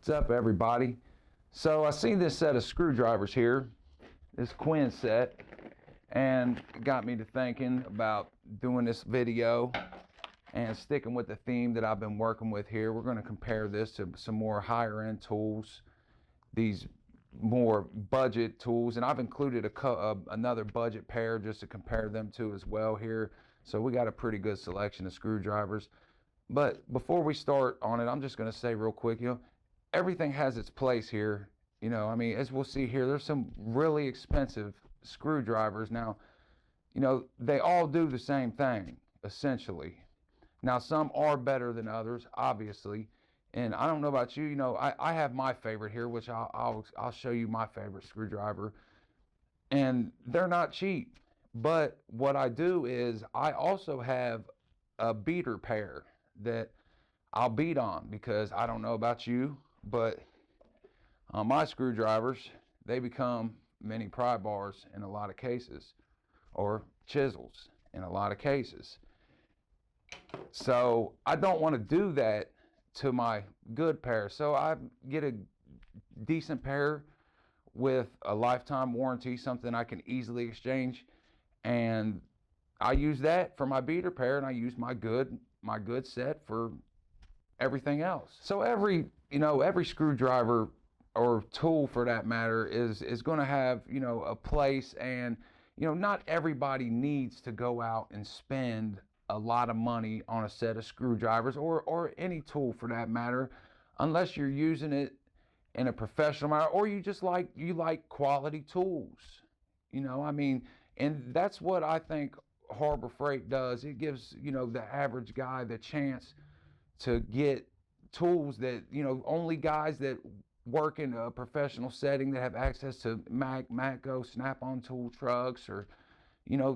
What's up, everybody? So I seen this set of screwdrivers here, this Quinn set, and it got me to thinking about doing this video and sticking with the theme that I've been working with here. We're going to compare this to some more higher end tools, these more budget tools, and I've included another budget pair just to compare them to as well here. So we got a pretty good selection of screwdrivers. But before we start on it, I'm just going to say real quick, everything has its place here. I mean, as we'll see here, there's some really expensive screwdrivers. Now, they all do the same thing, essentially. Now, some are better than others, obviously. And I don't know about you, I have my favorite here, which I'll show you my favorite screwdriver. And they're not cheap. But what I do is I also have a beater pair that I'll beat on, because I don't know about you, but on my screwdrivers, they become mini pry bars in a lot of cases, or chisels in a lot of cases. So I don't want to do that to my good pair. So I get a decent pair with a lifetime warranty, something I can easily exchange, and I use that for my beater pair, and I use my good set for everything else. So every screwdriver, or tool for that matter, is going to have a place, and not everybody needs to go out and spend a lot of money on a set of screwdrivers, or any tool for that matter, unless you're using it in a professional manner, or you just like quality tools. I mean, and that's what I think Harbor Freight does. It gives the average guy the chance to get tools that only guys that work in a professional setting, that have access to Matco snap-on tool trucks, or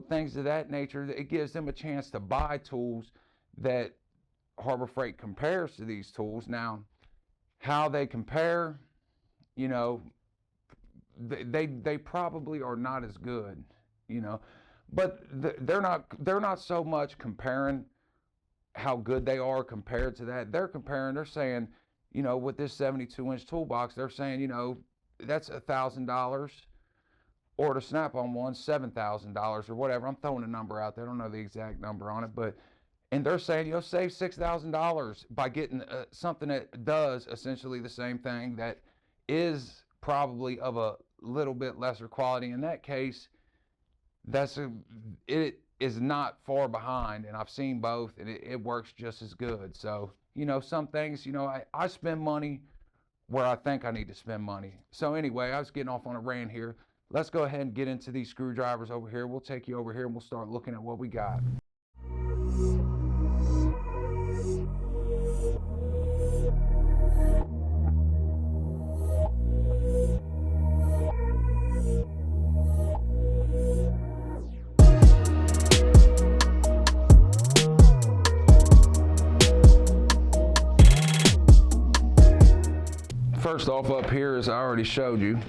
things of that nature. It gives them a chance to buy tools that Harbor Freight compares to these tools. Now, how they compare, they probably are not as good, but they're not so much comparing how good they are compared to that. They're saying, with this 72-inch toolbox, they're saying, that's $1,000, or the snap-on one, $7,000 or whatever. I'm throwing a number out there. I don't know the exact number on it, and they're saying, save $6,000 by getting something that does essentially the same thing, that is probably of a little bit lesser quality. In that case, it is not far behind, and I've seen both, and it works just as good. So, some things, I spend money where I think I need to spend money. So anyway, I was getting off on a rant here. Let's go ahead and get into these screwdrivers over here. We'll take you over here and we'll start looking at what we got. First off, up here, as I already showed you,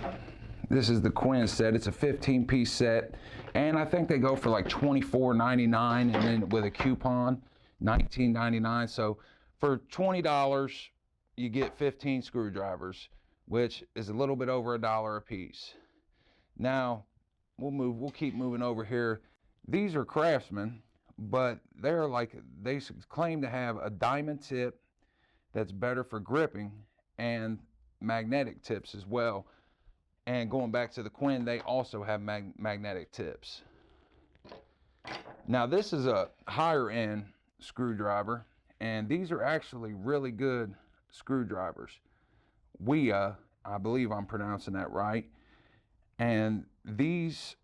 this is the Quinn set. It's a 15-piece set, and I think they go for like $24.99, and then with a coupon, $19.99. So for $20, you get 15 screwdrivers, which is a little bit over $1 a piece. Now we'll keep moving over here. These are Craftsman, but they claim to have a diamond tip that's better for gripping, and magnetic tips as well. And going back to the Quinn, they also have magnetic tips. Now, this is a higher end screwdriver, and these are actually really good screwdrivers. WEHA, I believe I'm pronouncing that right. And these,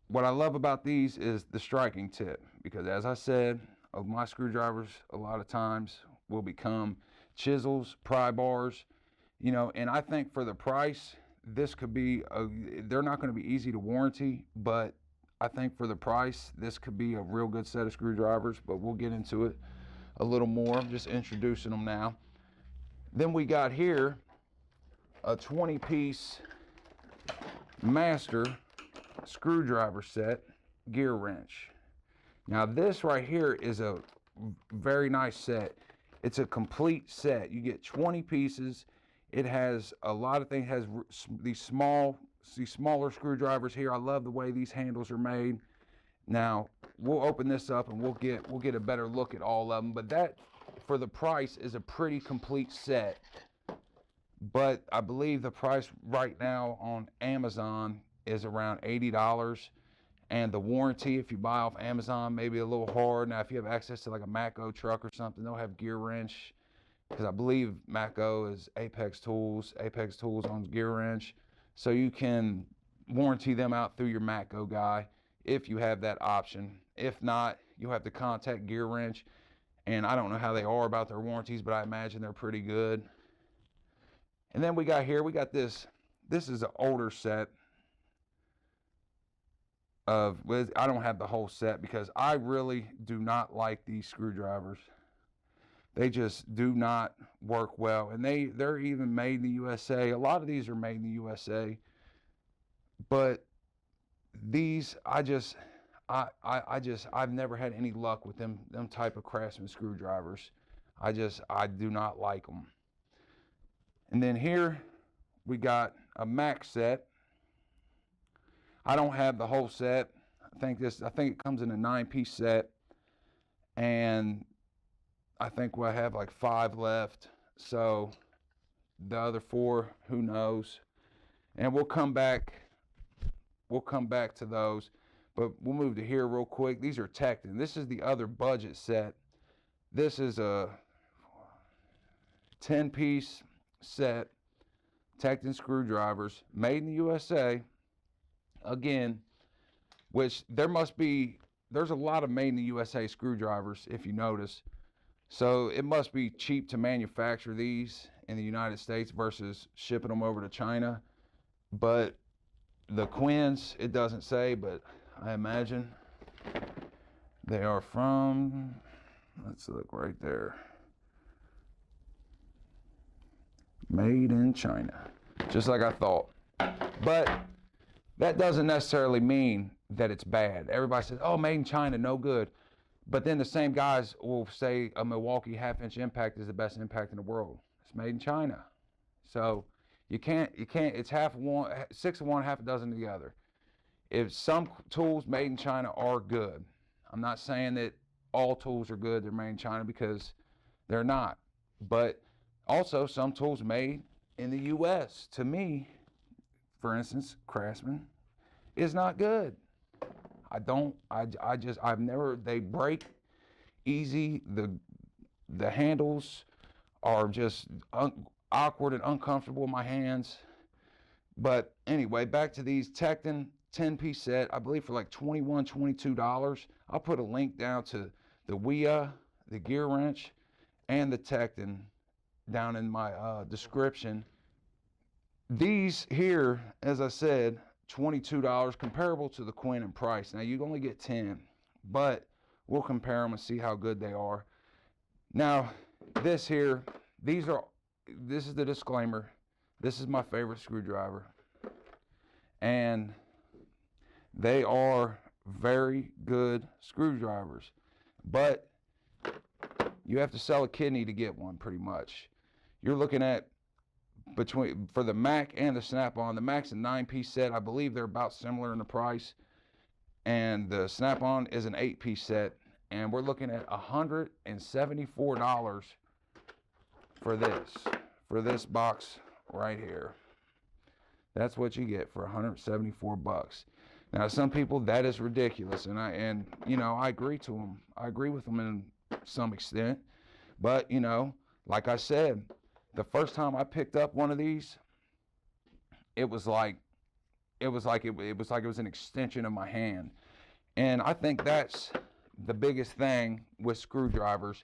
what I love about these is the striking tip, because as I said, my screwdrivers a lot of times will become chisels, pry bars, and I think for the price, this could be they're not going to be easy to warranty, but I think for the price, this could be a real good set of screwdrivers. But we'll get into it a little more. I'm just introducing them now. Then we got here a 20-piece master screwdriver set, Gearwrench. Now this right here is a very nice set. It's a complete set. You get 20 pieces. It has a lot of things. It has these smaller screwdrivers here. I love the way these handles are made. Now we'll open this up and we'll get a better look at all of them. But that, for the price, is a pretty complete set. But I believe the price right now on Amazon is around $80. And the warranty, if you buy off Amazon, maybe a little hard. Now, if you have access to like a Matco truck or something, they'll have Gearwrench, because I believe Matco is Apex Tools. Apex Tools owns Gearwrench. So you can warranty them out through your Matco guy if you have that option. If not, you'll have to contact Gearwrench. And I don't know how they are about their warranties, but I imagine they're pretty good. And then we got this. This is an older set of, I don't have the whole set because I really do not like these screwdrivers. They just do not work well, and they're even made in the USA. A lot of these are made in the USA, but these I've never had any luck with them type of Craftsman screwdrivers. I do not like them. And then here we got a Mac set. I don't have the whole set. I think it comes in a 9-piece set, and I think we'll have like 5 left. So the other 4, who knows? And we'll come back to those. But we'll move to here real quick. These are Tecton. This is the other budget set. This is a 10-piece set, Tecton screwdrivers, made in the USA. Again, which there's a lot of made in the USA screwdrivers, if you notice. So it must be cheap to manufacture these in the United States versus shipping them over to China. But the Quinns, it doesn't say, but I imagine they are from, let's look right there, made in China, just like I thought. But that doesn't necessarily mean that it's bad. Everybody says, oh, made in China, no good. But then the same guys will say a Milwaukee 1/2-inch impact is the best impact in the world. It's made in China. So you can't, it's 6 of one, half a dozen of the other. If some tools made in China are good, I'm not saying that all tools are good, they're made in China, because they're not. But also some tools made in the US, to me, for instance, Craftsman, is not good. They break easy. The handles are just awkward and uncomfortable in my hands. But anyway, back to these Tecton 10-piece set, I believe for like $21, $22. I'll put a link down to the WEHA, the Gearwrench, and the Tecton down in my description. These here, as I said, $22, comparable to the Quinn in price. Now you only get 10, but we'll compare them and see how good they are. Now this here, this is the disclaimer. This is my favorite screwdriver, and they are very good screwdrivers, but you have to sell a kidney to get one, pretty much. You're looking at, for the Mac and the Snap-on, the Mac's a 9-piece set. I believe they're about similar in the price, and the Snap-on is an 8-piece set, and we're looking at $174 for this box right here. That's what you get for $174. Now, some people, that is ridiculous, and you know, I agree to them. I agree with them in some extent, but you know, like I said, the first time I picked up one of these, it was like it was an extension of my hand. And I think that's the biggest thing with screwdrivers,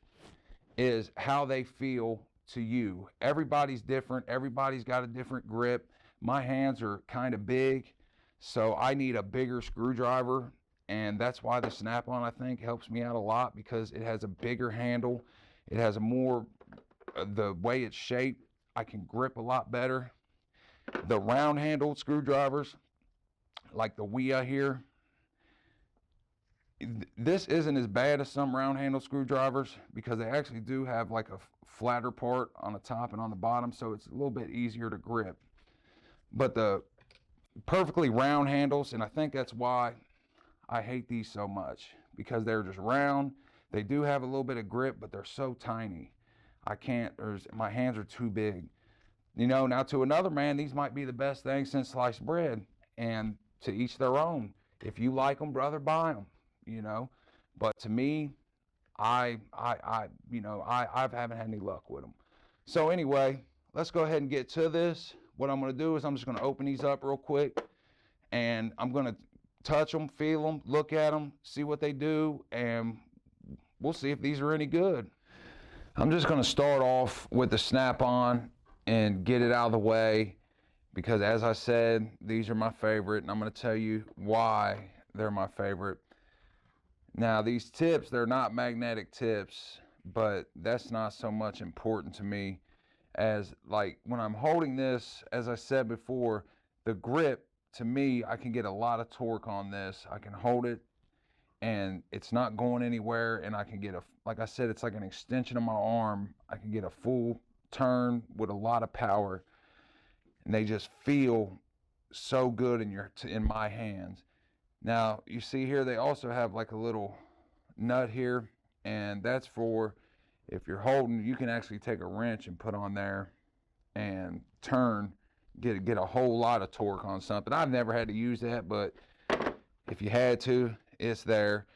is how they feel to you. Everybody's different. Everybody's got a different grip. My hands are kind of big, so I need a bigger screwdriver, and that's why the Snap-on, I think, helps me out a lot, because it has a bigger handle. It has a more, the way it's shaped, I can grip a lot better. The round-handled screwdrivers, like the WEHA here, this isn't as bad as some round handle screwdrivers because they actually do have like a flatter part on the top and on the bottom, so it's a little bit easier to grip. But the perfectly round handles, and I think that's why I hate these so much, because they're just round. They do have a little bit of grip, but they're so tiny. I can't, my hands are too big. You know, now to another man, these might be the best thing since sliced bread, and to each their own. If you like them, brother, buy them, you know. But to me, I haven't had any luck with them. So anyway, let's go ahead and get to this. What I'm gonna do is I'm just gonna open these up real quick, and I'm gonna touch them, feel them, look at them, see what they do, and we'll see if these are any good. I'm just gonna start off with the snap-on and get it out of the way, because as I said, these are my favorite, and I'm gonna tell you why they're my favorite. Now these tips, they're not magnetic tips, but that's not so much important to me as, like, when I'm holding this, as I said before, the grip, to me, I can get a lot of torque on this. I can hold it and it's not going anywhere, and I can get like I said, it's like an extension of my arm. I can get a full turn with a lot of power, and they just feel so good in my hands. Now you see here, they also have like a little nut here, and that's for if you're holding, you can actually take a wrench and put on there and turn, get a whole lot of torque on something. I've never had to use that, but if you had to, it's there.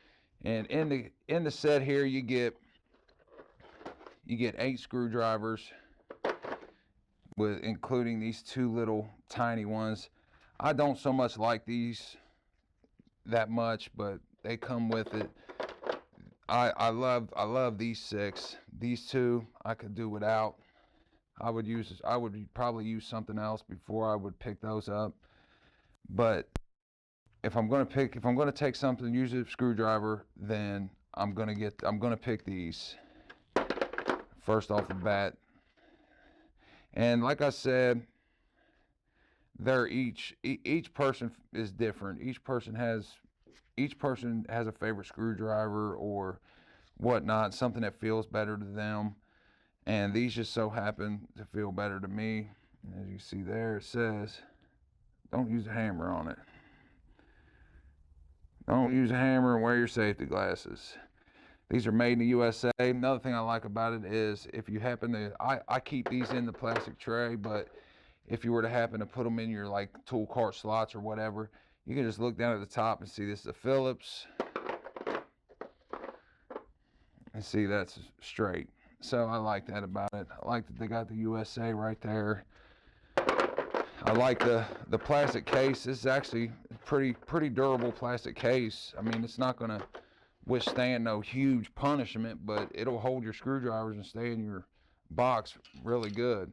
And in the set here, you get 8 screwdrivers, with including these 2 little tiny ones. I don't so much like these that much, but they come with it. I love these 6. These 2 I could do without. I would probably use something else before I would pick those up. But if I'm going to take something, use a screwdriver, then I'm going to pick these first off the bat. And like I said, they're each person is different. Each person has a favorite screwdriver or whatnot, something that feels better to them. And these just so happen to feel better to me. As you see there, it says, don't use a hammer on it. Don't use a hammer and wear your safety glasses. These are made in the USA. Another thing I like about it is if you happen to, I keep these in the plastic tray, but if you were to happen to put them in your like tool cart slots or whatever, you can just look down at the top and see this is a Phillips. And see, that's straight. So I like that about it. I like that they got the USA right there. I like the plastic case. This is actually a pretty durable plastic case. I mean, it's not gonna withstand no huge punishment, but it'll hold your screwdrivers and stay in your box really good.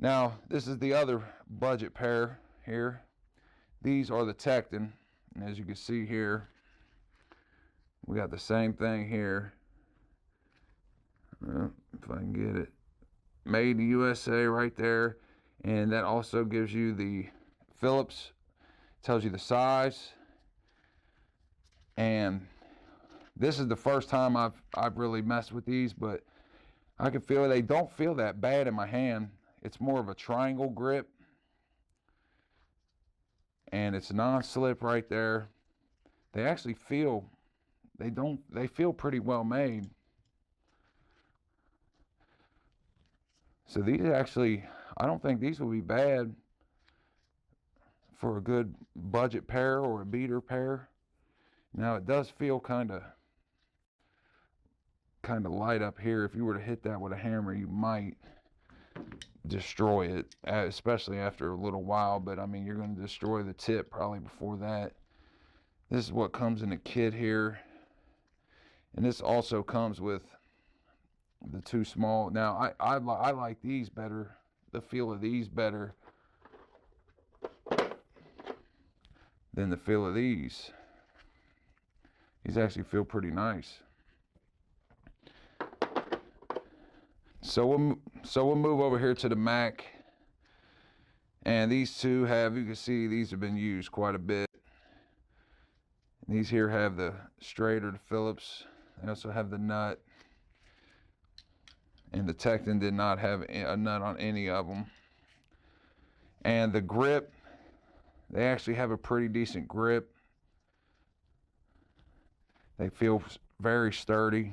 Now, this is the other budget pair here. These are the Tecton, and as you can see here, we got the same thing here. If I can get it, made in the USA right there, and that also gives you the Phillips, tells you the size. And this is the first time I've really messed with these, but I can feel they don't feel that bad in my hand. It's more of a triangle grip, and it's non-slip right there. They actually feel, they feel pretty well made. So these actually, I don't think these will be bad for a good budget pair or a beater pair. Now it does feel kind of light up here. If you were to hit that with a hammer, you might destroy it, especially after a little while. But I mean, you're going to destroy the tip probably before that. This is what comes in the kit here, and this also comes with the 2 small. Now I like these better, the feel of these better than the feel of these. These actually feel pretty nice. So we'll move over here to the Mac, and these 2 have, you can see these have been used quite a bit. These here have the straight or the Phillips. They also have the nut. And the Tecton did not have a nut on any of them. And the grip, they actually have a pretty decent grip. They feel very sturdy.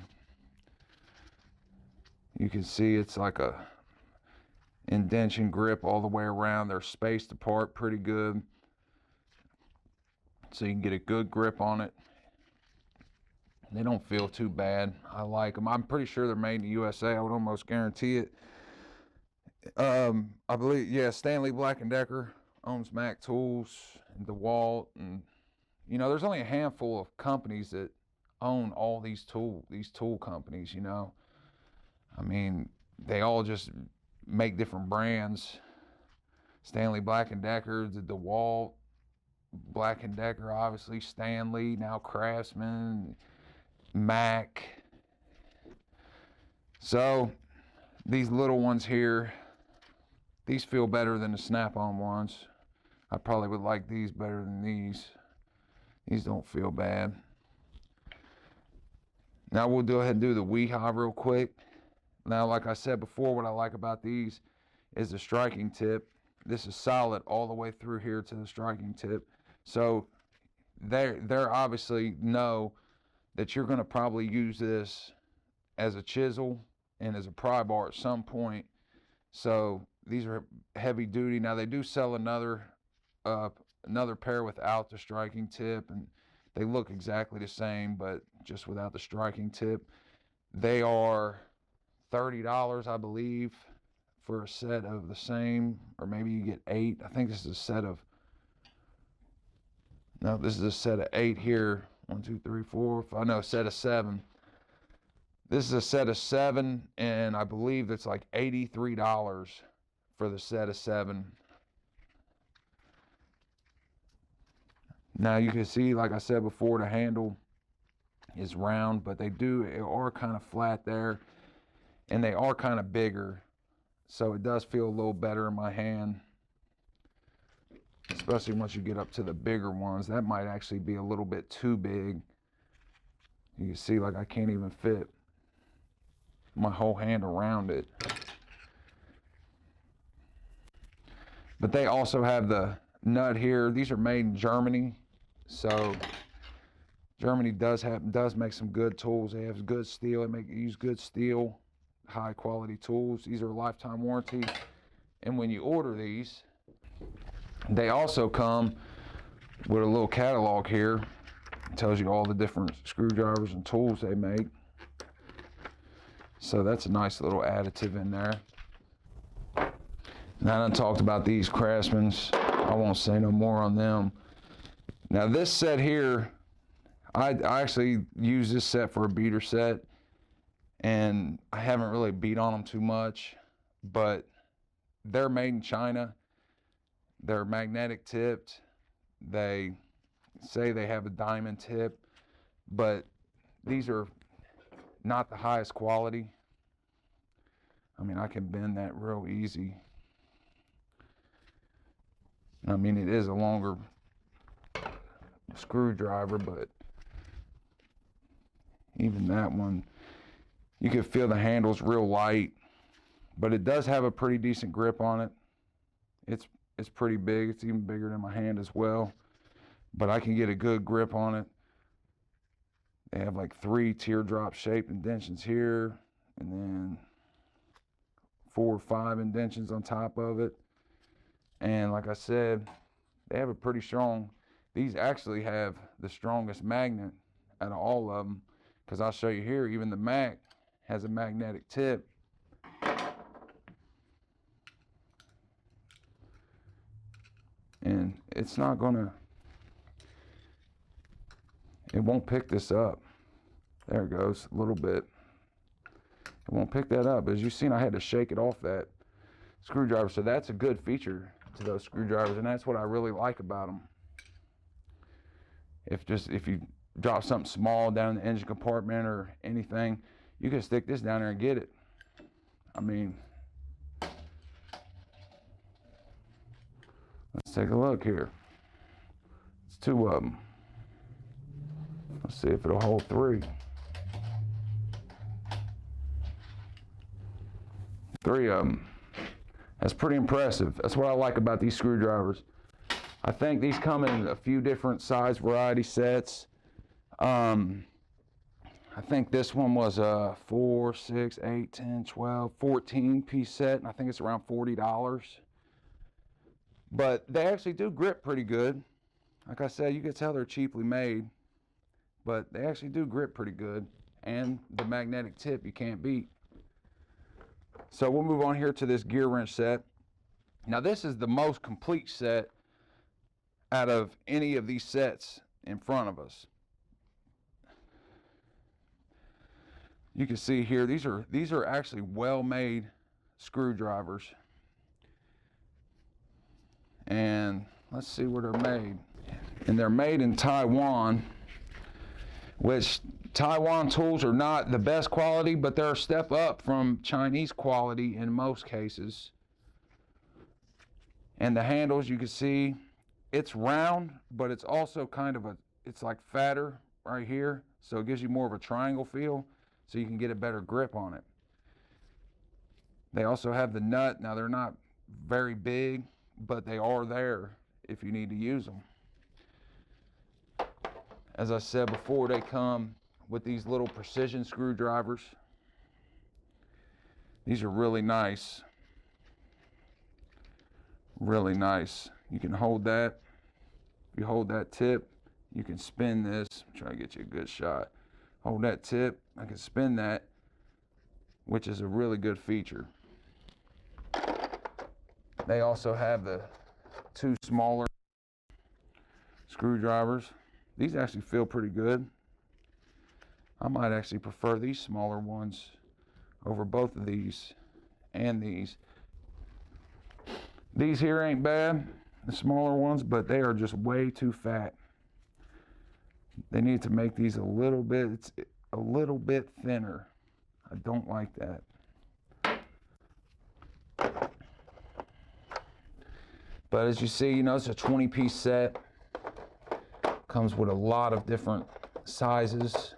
You can see it's like a indention grip all the way around. They're spaced apart pretty good, so you can get a good grip on it. They don't feel too bad. I like them. I'm pretty sure they're made in the USA. I would almost guarantee it. I believe, yeah, Stanley Black & Decker owns Mac Tools and DeWalt, and you know, there's only a handful of companies that own all these tool companies, you know. I mean, they all just make different brands. Stanley Black & Decker, the DeWalt, Black & Decker, obviously, Stanley, now Craftsman, Mac. So these little ones here, these feel better than the Snap-on ones. I probably would like these better than these. These don't feel bad. Now we'll go ahead and do the WEHA real quick. Now, like I said before, what I like about these is the striking tip. This is solid all the way through here to the striking tip. So they're obviously know that you're going to probably use this as a chisel and as a pry bar at some point. So these are heavy duty. Now they do sell another pair without the striking tip, and they look exactly the same, but just without the striking tip. They are $30, I believe, for a set of the same, or maybe you get 8. I think this is a set of, no, this is a set of 8 here. 1, 2, 3, 4, 5, no, a set of 7. This is a set of 7, and I believe it's like $83 for the set of 7. Now you can see, like I said before, the handle is round, but they are kind of flat there, and they are kind of bigger, so it does feel a little better in my hand, especially once you get up to the bigger ones. That might actually be a little bit too big. You can see, like, I can't even fit my whole hand around it. But they also have the nut here. These are made in Germany, so Germany does make some good tools. They have good steel. They use good steel, high quality tools. These are lifetime warranty. And when you order these, they also come with a little catalog here. It tells you all the different screwdrivers and tools they make. So that's a nice little additive in there. Now I done talked about these Craftsmans. I won't say no more on them. Now this set here, I actually use this set for a beater set, and I haven't really beat on them too much, but they're made in China. They're magnetic tipped. They say they have a diamond tip, but these are not the highest quality. I mean, I can bend that real easy. I mean, it is a longer screwdriver, but even that one, you can feel the handle's real light, but it does have a pretty decent grip on it. It's pretty big. It's even bigger than my hand as well, but I can get a good grip on it. They have like 3 teardrop shaped indentions here, and then 4 or 5 indentions on top of it. And like I said, they have a pretty strong, these actually have the strongest magnet out of all of them, because I'll show you here, even the Mac has a magnetic tip. And it's not gonna, it won't pick this up. There it goes, a little bit. It won't pick that up. As you've seen, I had to shake it off that screwdriver. So that's a good feature to those screwdrivers, and that's what I really like about them. If you drop something small down in the engine compartment or anything, you can stick this down there and get it. I mean, let's take a look here. It's 2 of them. Let's see if it'll hold 3. 3 of them. That's pretty impressive. That's what I like about these screwdrivers. I think these come in a few different size variety sets. I think this one was a 4, 6, 8, 10, 12, 14 piece set, and I think it's around $40. But they actually do grip pretty good. Like I said, you can tell they're cheaply made, but they actually do grip pretty good. And the magnetic tip you can't beat. So we'll move on here to this gear wrench set. Now this is the most complete set out of any of these sets in front of us. You can see here, these are actually well-made screwdrivers. And let's see where they're made. And they're made in Taiwan, which Taiwan tools are not the best quality, but they're a step up from Chinese quality in most cases. And the handles, you can see, it's round, but it's also kind of it's like fatter right here, so it gives you more of a triangle feel, so you can get a better grip on it. They also have the nut. Now they're not very big, but they are there if you need to use them. As I said before, they come with these little precision screwdrivers. These are really nice. Really nice. You can hold that. If you hold that tip, you can spin this. Try to get you a good shot. Hold that tip, I can spin that, which is a really good feature. They also have the 2 smaller screwdrivers. These actually feel pretty good. I might actually prefer these smaller ones over both of these and these. These here ain't bad, the smaller ones, but they are just way too fat. They need to make these a little bit thinner. I don't like that. But as you see, you know, it's a 20-piece set. Comes with a lot of different sizes.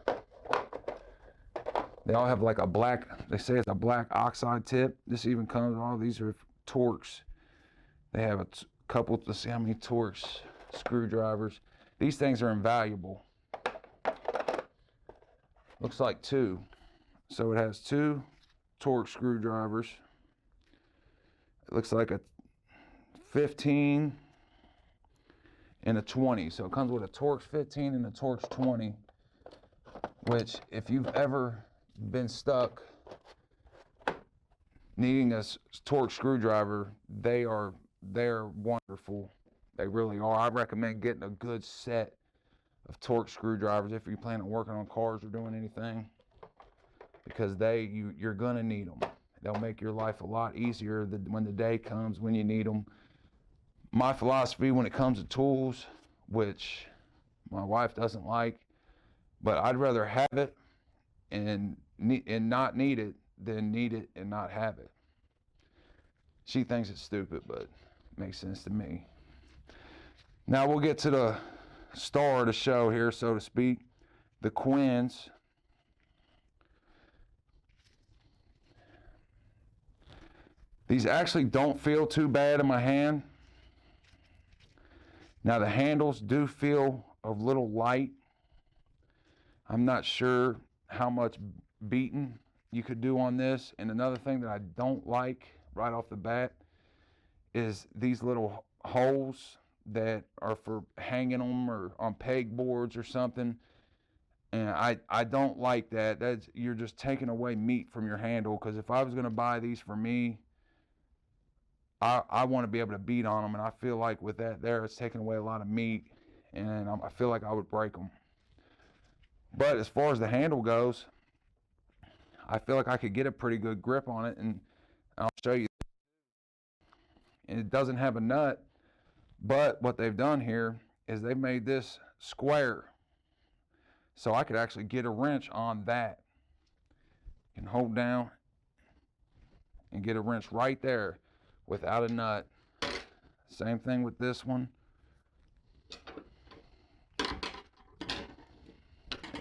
They all have like a black, they say it's a black oxide tip. This even comes, all these are Torx. They have a couple, let's see how many Torx screwdrivers. These things are invaluable. Looks like 2. So it has 2 Torx screwdrivers. It looks like a 15 and a 20. So it comes with a Torx 15 and a Torx 20, which if you've ever been stuck needing a Torx screwdriver, they're wonderful. They really are. I recommend getting a good set of Torx screwdrivers if you plan on working on cars or doing anything, because you're gonna need them. They'll make your life a lot easier when the day comes when you need them. My philosophy when it comes to tools, which my wife doesn't like, but I'd rather have it and not need it than need it and not have it. She thinks it's stupid, but it makes sense to me. Now we'll get to the star of the show here, so to speak, the Quinns. These actually don't feel too bad in my hand. Now the handles do feel a little light. I'm not sure how much beating you could do on this. And another thing that I don't like right off the bat is these little holes that are for hanging them or on pegboards or something. And I don't like that. You're just taking away meat from your handle, because if I was going to buy these for me, I want to be able to beat on them, and I feel like with that there, it's taking away a lot of meat, and I feel like I would break them. But as far as the handle goes, I feel like I could get a pretty good grip on it, and I'll show you. And it doesn't have a nut, but what they've done here is they've made this square, so I could actually get a wrench on that. You can hold down and get a wrench right there without a nut. Same thing with this one.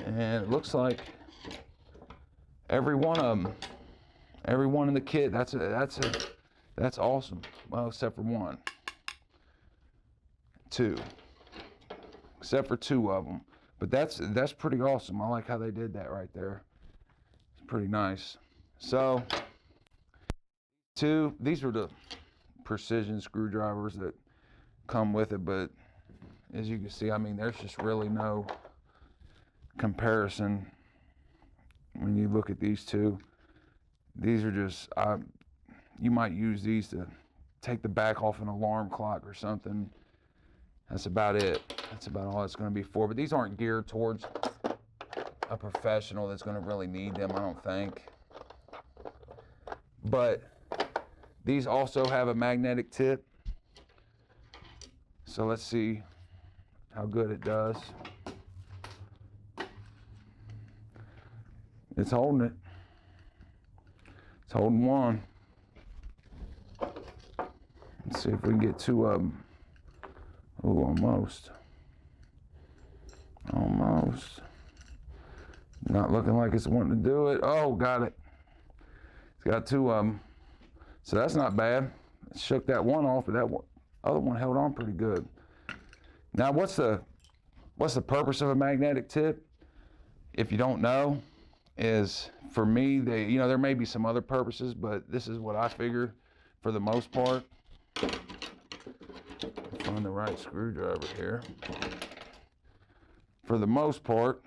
And it looks like every one of them, every one in the kit, that's awesome. Well, except for one, two, except for two of them. But that's pretty awesome. I like how they did that right there. It's pretty nice. So, these are the precision screwdrivers that come with it, but as you can see, I mean, there's just really no comparison when you look at these two. These are just, you might use these to take the back off an alarm clock or something. That's about it. That's about all it's going to be for. But these aren't geared towards a professional that's going to really need them, I don't think. But these also have a magnetic tip. So let's see how good it does. It's holding it. It's holding one. Let's see if we can get two of them. Ooh, almost. Almost. Not looking like it's wanting to do it. Oh, got it. It's got two of them. So that's not bad. It shook that one off, but that other one held on pretty good. Now, what's the purpose of a magnetic tip? If you don't know, is for me, there may be some other purposes, but this is what I figure for the most part. Find the right screwdriver here. For the most part,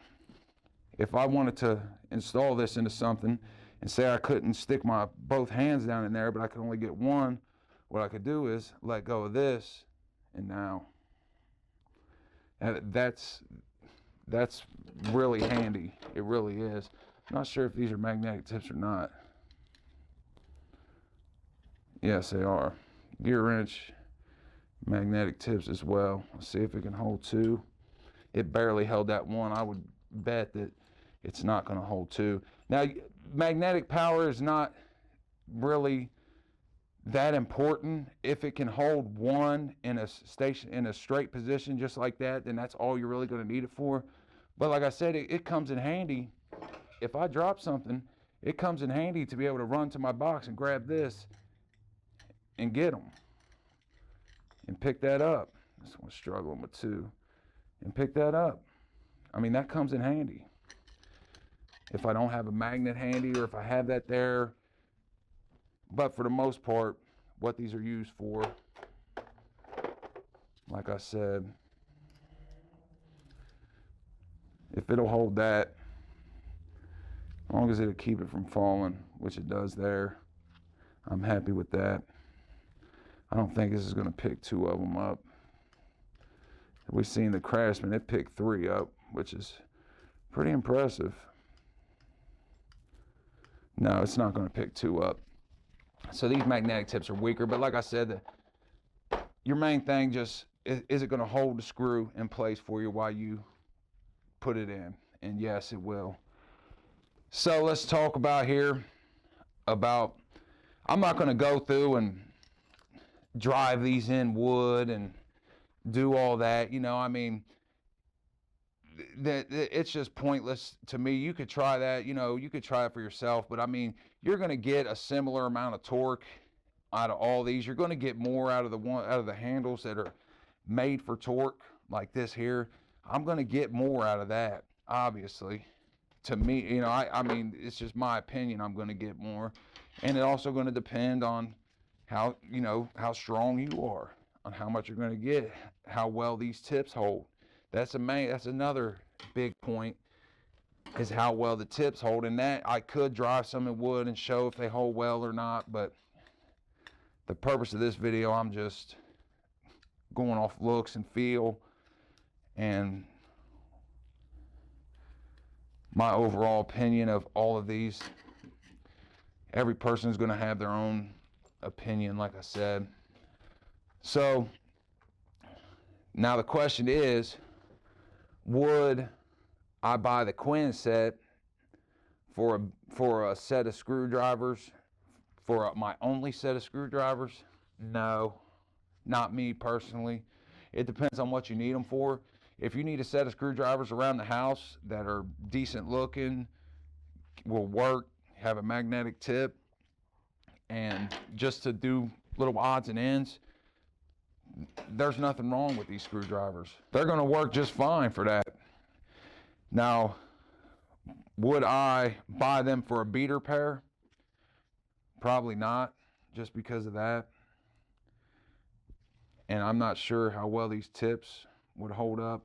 if I wanted to install this into something and say I couldn't stick my both hands down in there, but I could only get one, what I could do is let go of this, and now. And that's really handy. It really is. I'm not sure if these are magnetic tips or not. Yes, they are. Gearwrench magnetic tips as well. Let's see if it can hold two. It barely held that one. I would bet that it's not going to hold two. Now, magnetic power is not really that important. If it can hold one in a straight position just like that, then that's all you're really going to need it for. But like I said, it comes in handy. If I drop something, it comes in handy to be able to run to my box and grab this and get them and pick that up. This one's struggling with two. And pick that up. I mean, that comes in handy. If I don't have a magnet handy, or if I have that there. But for the most part, what these are used for, like I said, if it'll hold that, as long as it'll keep it from falling, which it does there, I'm happy with that. I don't think this is going to pick two of them up. We've seen the Craftsman, it picked three up, which is pretty impressive. No, it's not going to pick two up. So these magnetic tips are weaker, but like I said, your main thing just is it going to hold the screw in place for you while you put it in? And yes, it will. So let's talk about I'm not going to go through and drive these in wood and do all that, I mean, it's just pointless to me. You could try that, you could try it for yourself, but I mean, you're going to get a similar amount of torque out of all these. You're going to get more out of the handles that are made for torque, like this here. I'm going to get more out of that, obviously. To me, I mean, it's just my opinion. I'm going to get more, and it's also going to depend on how strong you are, on how much you're going to get, how well these tips hold. That's another big point, is how well the tips hold. And that I could drive some in wood and show if they hold well or not, but the purpose of this video, I'm just going off looks and feel and my overall opinion of all of these. Every person is going to have their own opinion, like I said. So now the question is, would I buy the Quinn set for a set of screwdrivers, for my only set of screwdrivers? No, not me personally. It depends on what you need them for. if you need a set of screwdrivers around the house that are decent looking, will work, have a magnetic tip, and just to do little odds and ends, there's nothing wrong with these screwdrivers. They're going to work just fine for that. Now, would I buy them for a beater pair? Probably not, just because of that. And I'm not sure how well these tips would hold up.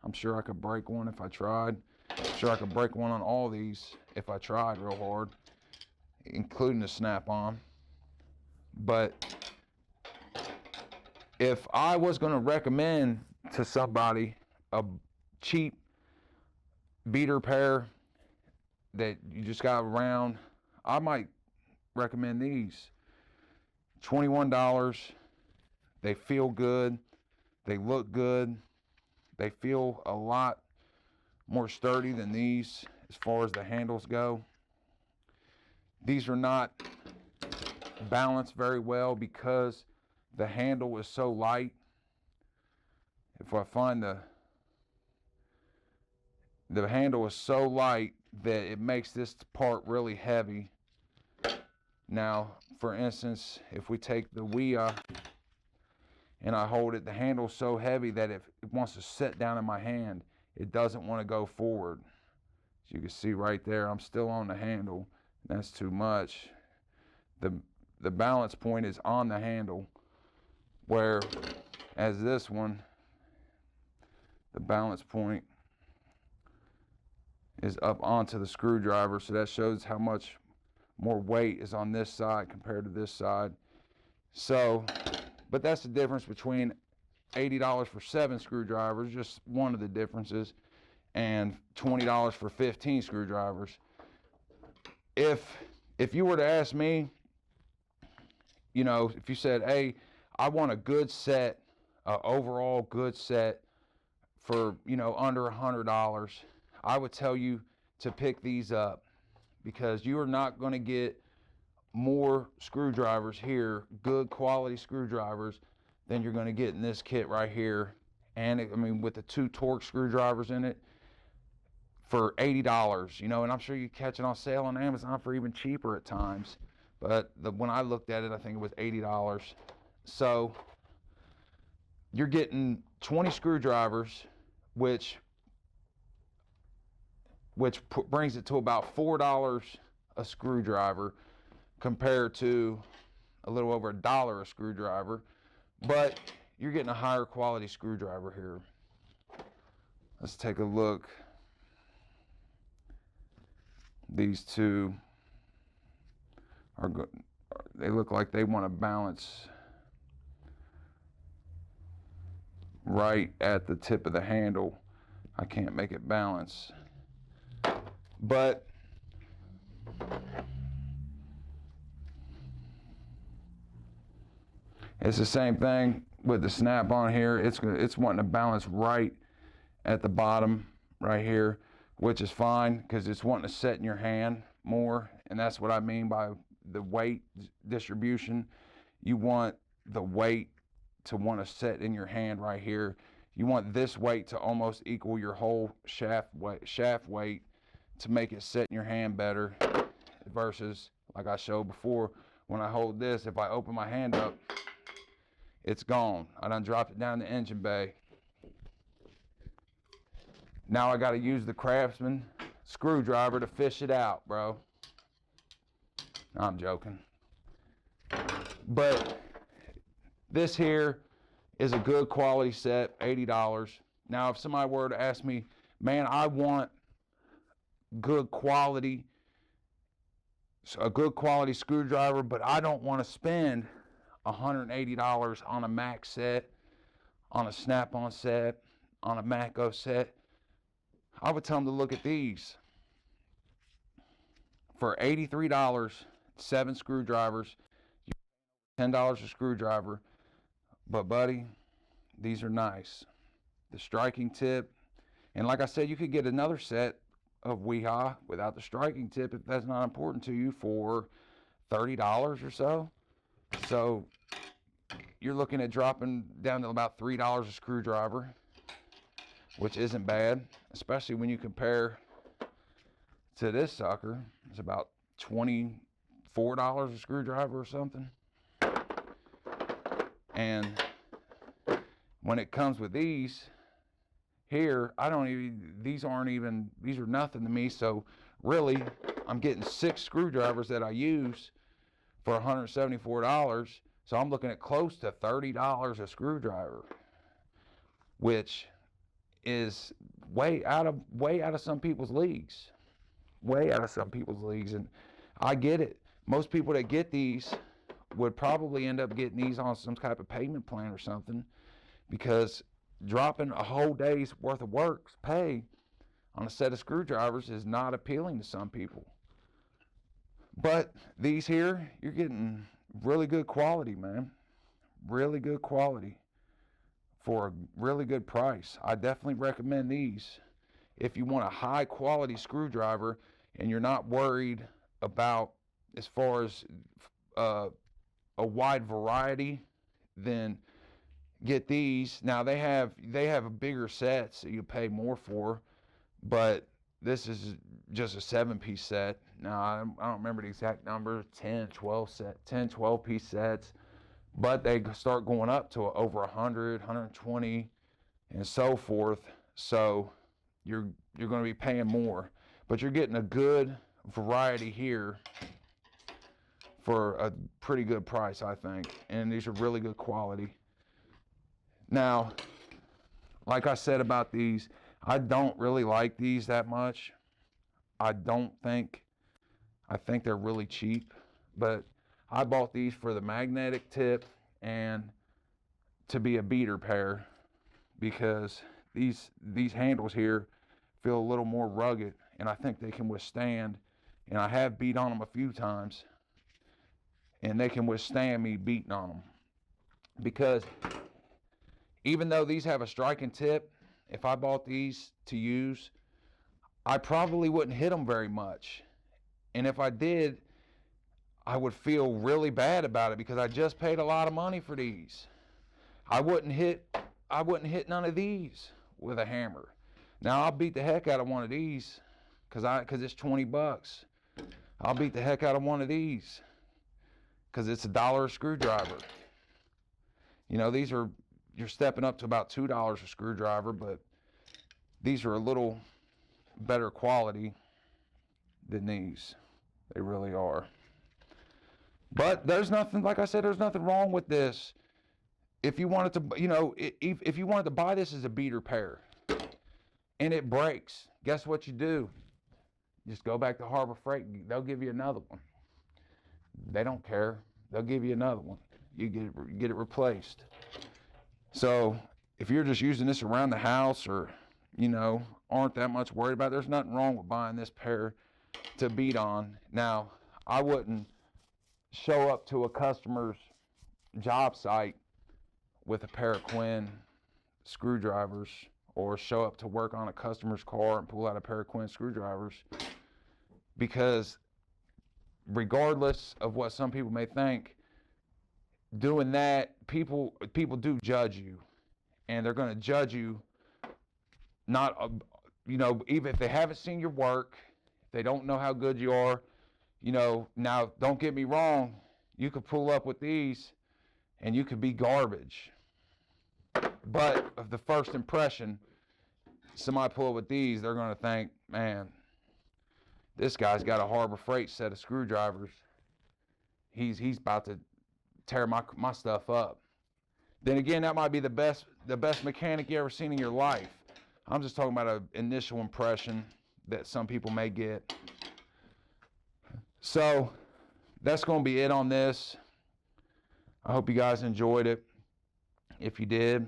I'm sure I could break one if I tried. I'm sure I could break one on all these if I tried real hard, including the snap-on. But if I was going to recommend to somebody a cheap beater pair that you just got around, I might recommend these. $21. They feel good. They look good. They feel a lot more sturdy than these as far as the handles go. These are not balanced very well because the handle is so light. If I find the handle is so light that it makes this part really heavy. Now, for instance, if we take the WEHA and I hold it, the handle's so heavy that if it wants to sit down in my hand, it doesn't want to go forward. As you can see right there, I'm still on the handle. That's too much. The balance point is on the handle, where as this one, the balance point is up onto the screwdriver, so that shows how much more weight is on this side compared to this side. So, but that's the difference between $80 for 7 screwdrivers, just one of the differences, and $20 for 15 screwdrivers. If you were to ask me, you know, if you said, hey, I want a good set, overall good set for, you know, under $100, I would tell you to pick these up, because you are not going to get more screwdrivers here, good quality screwdrivers, than you're going to get in this kit right here. And I mean, with the 2 torque screwdrivers in it for $80, you know, and I'm sure you catch it on sale on Amazon for even cheaper at times. But when I looked at it, I think it was $80. So you're getting 20 screwdrivers, which brings it to about $4 a screwdriver, compared to a little over $1 a screwdriver. But you're getting a higher quality screwdriver here. Let's take a look. These two are good. They look like they want to balance right at the tip of the handle. I can't make it balance. But it's the same thing with the snap-on here. It's wanting to balance right at the bottom right here, which is fine because it's wanting to set in your hand more, and that's what I mean by the weight distribution. You want the weight to want to set in your hand right here. You want this weight to almost equal your whole shaft weight to make it sit in your hand better, versus like I showed before, when I hold this, if I open my hand up, it's gone. I done dropped it down the engine bay. Now I got to use the Craftsman screwdriver to fish it out, bro. No, I'm joking. But this here is a good quality set, $80. Now, if somebody were to ask me, man, I want good quality, a good quality screwdriver, but I don't want to spend $180 on a Mac set, on a snap-on set, on a Mako set, I would tell them to look at these. For $83, 7 screwdrivers, $10 a screwdriver. But buddy, these are nice. The striking tip, and like I said, you could get another set of WEHA without the striking tip if that's not important to you for $30 or so. So you're looking at dropping down to about $3 a screwdriver. which isn't bad, especially when you compare to this sucker. It's about $24 a screwdriver or something. And when it comes with these here, these are nothing to me. So really, I'm getting 6 screwdrivers that I use for $174. So I'm looking at close to $30 a screwdriver, which is way out of some people's leagues. Way out of some people's leagues. And I get it. Most people that get these would probably end up getting these on some type of payment plan or something, because dropping a whole day's worth of pay on a set of screwdrivers is not appealing to some people. But these here, you're getting really good quality, man. Really good quality for a really good price. I definitely recommend these if you want a high quality screwdriver and you're not worried about as far as a wide variety. Then get these. Now they have a bigger set, so you pay more for, but this is just a 7-piece set. Now I don't remember the exact number, 10, 12 piece sets, but they start going up to over 100, 120 and so forth. So you're going to be paying more, but you're getting a good variety here for a pretty good price, I think. And these are really good quality. Now, like I said about these, I don't really like these that much. I think they're really cheap, but I bought these for the magnetic tip and to be a beater pair, because these handles here feel a little more rugged, and I think they can withstand, and I have beat on them a few times, and they can withstand me beating on them. Because even though these have a striking tip, if I bought these to use, I probably wouldn't hit them very much. And if I did, I would feel really bad about it, because I just paid a lot of money for these. I wouldn't hit none of these with a hammer. Now I'll beat the heck out of one of these because it's $20. I'll beat the heck out of one of these because it's $1 a screwdriver. You know, you're stepping up to about $2 a screwdriver, but these are a little better quality than these. They really are. But there's nothing, like I said, there's nothing wrong with this. If you wanted to, if you wanted to buy this as a beater pair and it breaks, guess what you do? Just go back to Harbor Freight. They'll give you another one. They don't care. They'll give you another one. You get it replaced. So if you're just using this around the house, or aren't that much worried about it, there's nothing wrong with buying this pair to beat on. Now, I wouldn't show up to a customer's job site with a pair of Quinn screwdrivers, or show up to work on a customer's car and pull out a pair of Quinn screwdrivers, because regardless of what some people may think, doing that, people do judge you, and they're going to judge you not, even if they haven't seen your work, if they don't know how good you are. Now don't get me wrong, you could pull up with these and you could be garbage. But of the first impression, somebody pull up with these, they're going to think, man, this guy's got a Harbor Freight set of screwdrivers. He's about to tear my stuff up. Then again, that might be the best mechanic you ever seen in your life. I'm just talking about an initial impression that some people may get. So that's going to be it on this. I hope you guys enjoyed it. If you did,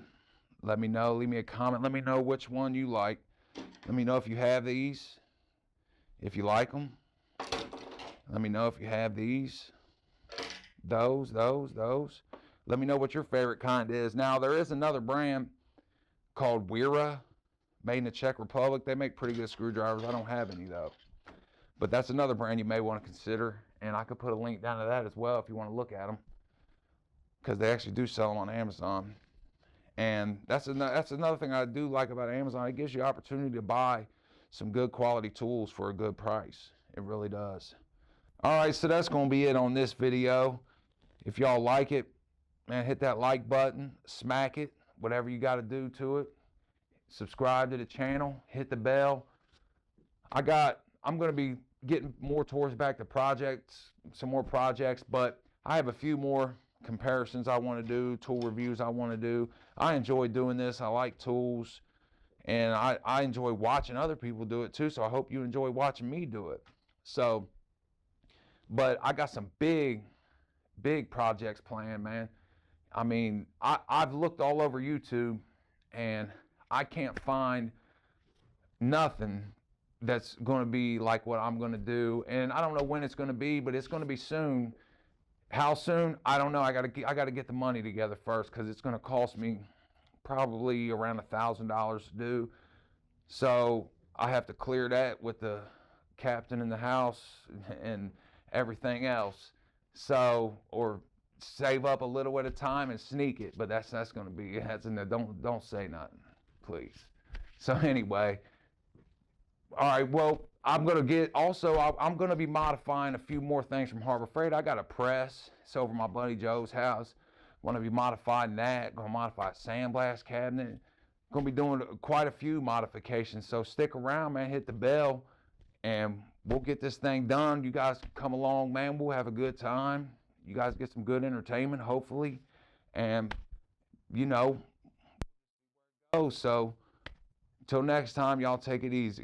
let me know. Leave me a comment. Let me know which one you like. Let me know if you have these, if you like them. Let me know if you have these, those. Let me know what your favorite kind is. Now, there is another brand called WERA, made in the Czech Republic. They make pretty good screwdrivers. I don't have any, though. But that's another brand you may want to consider. And I could put a link down to that as well if you want to look at them, because they actually do sell them on Amazon. And that's another thing I do like about Amazon. It gives you opportunity to buy some good quality tools for a good price. It really does. All right, so that's going to be it on this video. If y'all like it, man, hit that like button, smack it, whatever you got to do to it. Subscribe to the channel, hit the bell. I'm going to be getting more towards back to projects, some more projects, but I have a few more comparisons I want to do, tool reviews I want to do. I enjoy doing this. I like tools, and I enjoy watching other people do it too, so I hope you enjoy watching me do it. So, but I got some big projects planned, man. I mean, I've looked all over YouTube, and I can't find nothing that's going to be like what I'm going to do. And I don't know when it's going to be, but it's going to be soon. How soon? I don't know. I got to get the money together first, because it's going to cost me probably around $1,000 to do. So I have to clear that with the captain in the house and everything else. So, or save up a little at a time and sneak it. But that's going to be, don't say nothing, please. So anyway, all right, well, I'm going to be modifying a few more things from Harbor Freight. I got a press. It's over my buddy Joe's house. Want to be modifying that. Going to modify a sandblast cabinet. Going to be doing quite a few modifications. So stick around, man. Hit the bell, and we'll get this thing done. You guys come along, man. We'll have a good time. You guys get some good entertainment, hopefully. And, you know, so until next time, y'all take it easy.